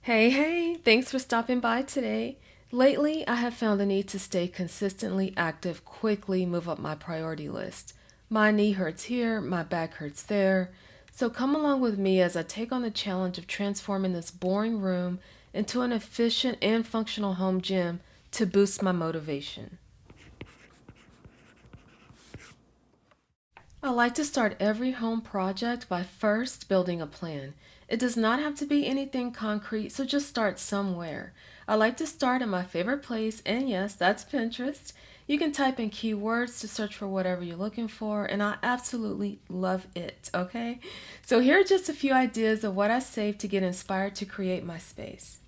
Hey, thanks for stopping by today. Lately, I have found the need to stay consistently active quickly move up my priority list. My knee hurts here, my back hurts there. So come along with me as I take on the challenge of transforming this boring room into an efficient and functional home gym to boost my motivation. I like to start every home project by first building a plan. It does not have to be anything concrete, so just start somewhere. I like to start in my favorite place, and yes, that's Pinterest. You can type in keywords to search for whatever you're looking for, and I absolutely love it, okay? So here are just a few ideas of what I saved to get inspired to create my space.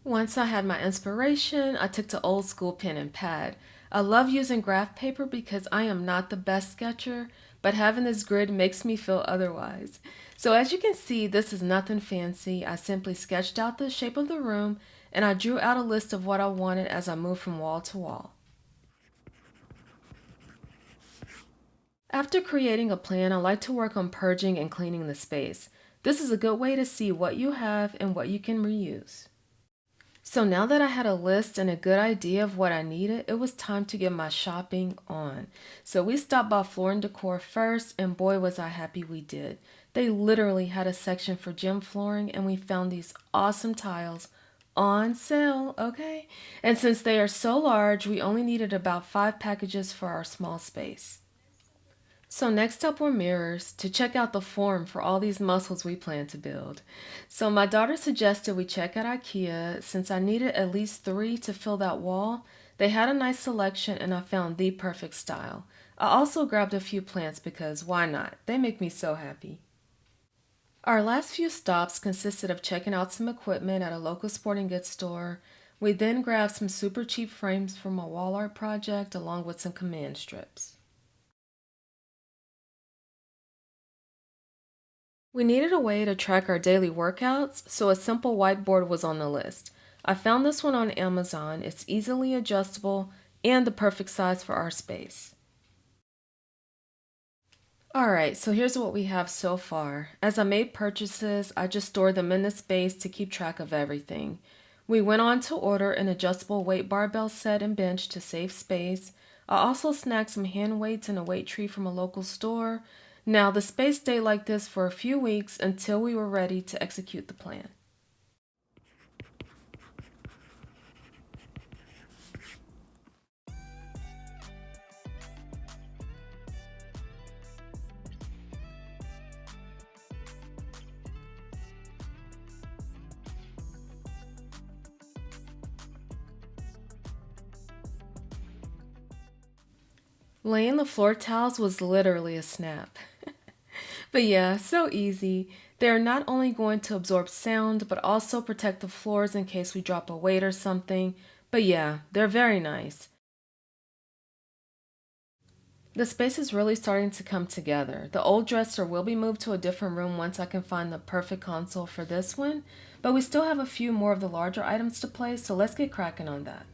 Once I had my inspiration, I took to old school pen and pad. I love using graph paper because I am not the best sketcher, but having this grid makes me feel otherwise. So as you can see, this is nothing fancy. I simply sketched out the shape of the room and I drew out a list of what I wanted as I moved from wall to wall. After creating a plan, I like to work on purging and cleaning the space. This is a good way to see what you have and what you can reuse. So now that I had a list and a good idea of what I needed, it was time to get my shopping on. So we stopped by Floor and Decor first, and boy was I happy we did. They literally had a section for gym flooring, and we found these awesome tiles on sale, okay? And since they are so large, we only needed about 5 packages for our small space. So next up were mirrors to check out the form for all these muscles we plan to build. So my daughter suggested we check out IKEA since I needed at least 3 to fill that wall. They had a nice selection and I found the perfect style. I also grabbed a few plants because why not? They make me so happy. Our last few stops consisted of checking out some equipment at a local sporting goods store. We then grabbed some super cheap frames for my wall art project along with some command strips. We needed a way to track our daily workouts, so a simple whiteboard was on the list. I found this one on Amazon. It's easily adjustable and the perfect size for our space. Alright, so here's what we have so far. As I made purchases, I just stored them in the space to keep track of everything. We went on to order an adjustable weight barbell set and bench to save space. I also snagged some hand weights and a weight tree from a local store. Now, the space stayed like this for a few weeks until we were ready to execute the plan. Laying the floor towels was literally a snap. But yeah, so easy. They're not only going to absorb sound, but also protect the floors in case we drop a weight or something. But yeah, they're very nice. The space is really starting to come together. The old dresser will be moved to a different room once I can find the perfect console for this one, but we still have a few more of the larger items to place, so let's get cracking on that.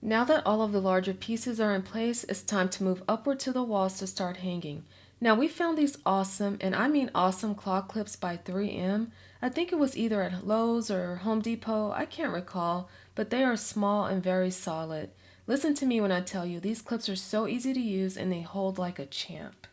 Now that all of the larger pieces are in place, it's time to move upward to the walls to start hanging. Now we found these awesome, and I mean awesome claw clips by 3M. I think it was either at Lowe's or Home Depot, I can't recall, but they are small and very solid. Listen to me when I tell you, these clips are so easy to use and they hold like a champ.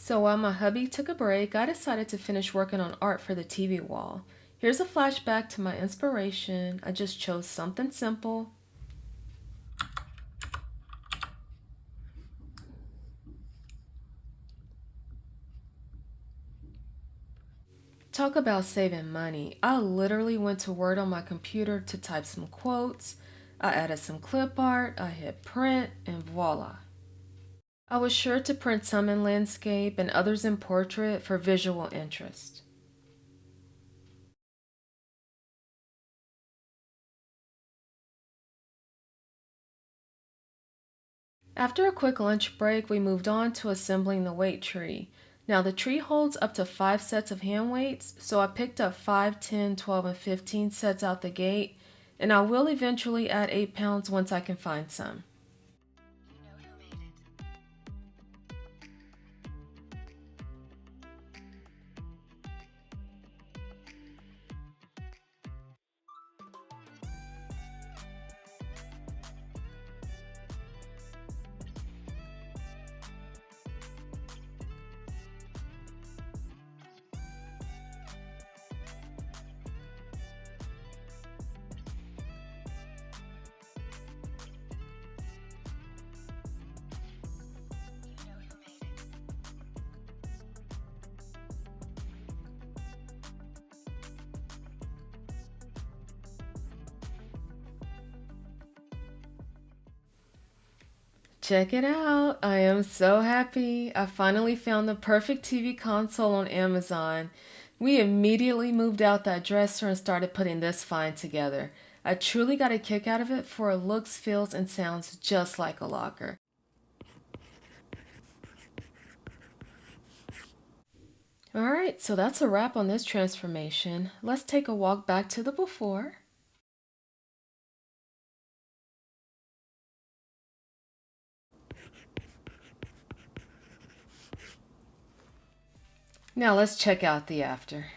So while my hubby took a break, I decided to finish working on art for the TV wall. Here's a flashback to my inspiration. I just chose something simple. Talk about saving money. I literally went to Word on my computer to type some quotes. I added some clip art, I hit print, and voila. I was sure to print some in landscape and others in portrait for visual interest. After a quick lunch break, we moved on to assembling the weight tree. Now the tree holds up to 5 sets of hand weights, so I picked up 5, 10, 12, and 15 sets out the gate, and I will eventually add 8 pounds once I can find some. Check it out! I am so happy. I finally found the perfect TV console on Amazon. We immediately moved out that dresser and started putting this find together. I truly got a kick out of it for it looks, feels, and sounds just like a locker. Alright, so that's a wrap on this transformation. Let's take a walk back to the before. Now let's check out the after.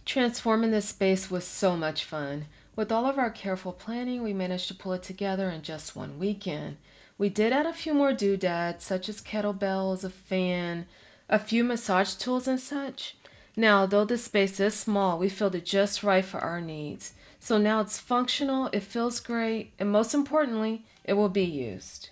Transforming this space was so much fun. With all of our careful planning, we managed to pull it together in just one weekend. We did add a few more doodads, such as kettlebells, a fan, a few massage tools, and such. Now, though this space is small, we filled it just right for our needs. So now it's functional, it feels great, and most importantly, it will be used.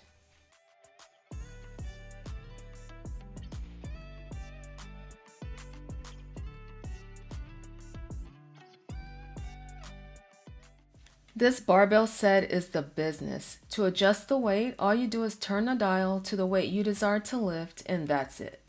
This barbell set is the business. To adjust the weight, all you do is turn the dial to the weight you desire to lift, and that's it.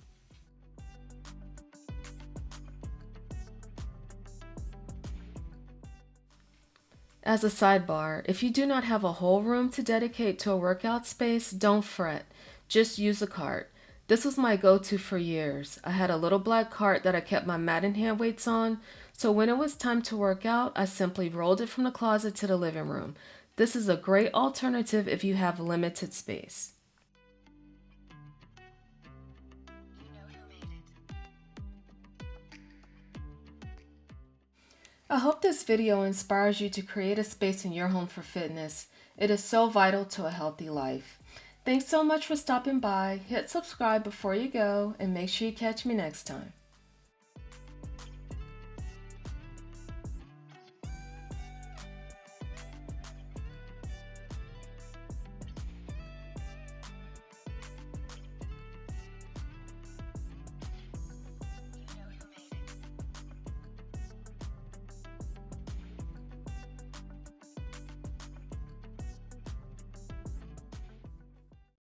As a sidebar, if you do not have a whole room to dedicate to a workout space, don't fret. Just use a cart. This was my go-to for years. I had a little black cart that I kept my mat and hand weights on, so when it was time to work out, I simply rolled it from the closet to the living room. This is a great alternative if you have limited space. I hope this video inspires you to create a space in your home for fitness. It is so vital to a healthy life. Thanks so much for stopping by. Hit subscribe before you go and make sure you catch me next time.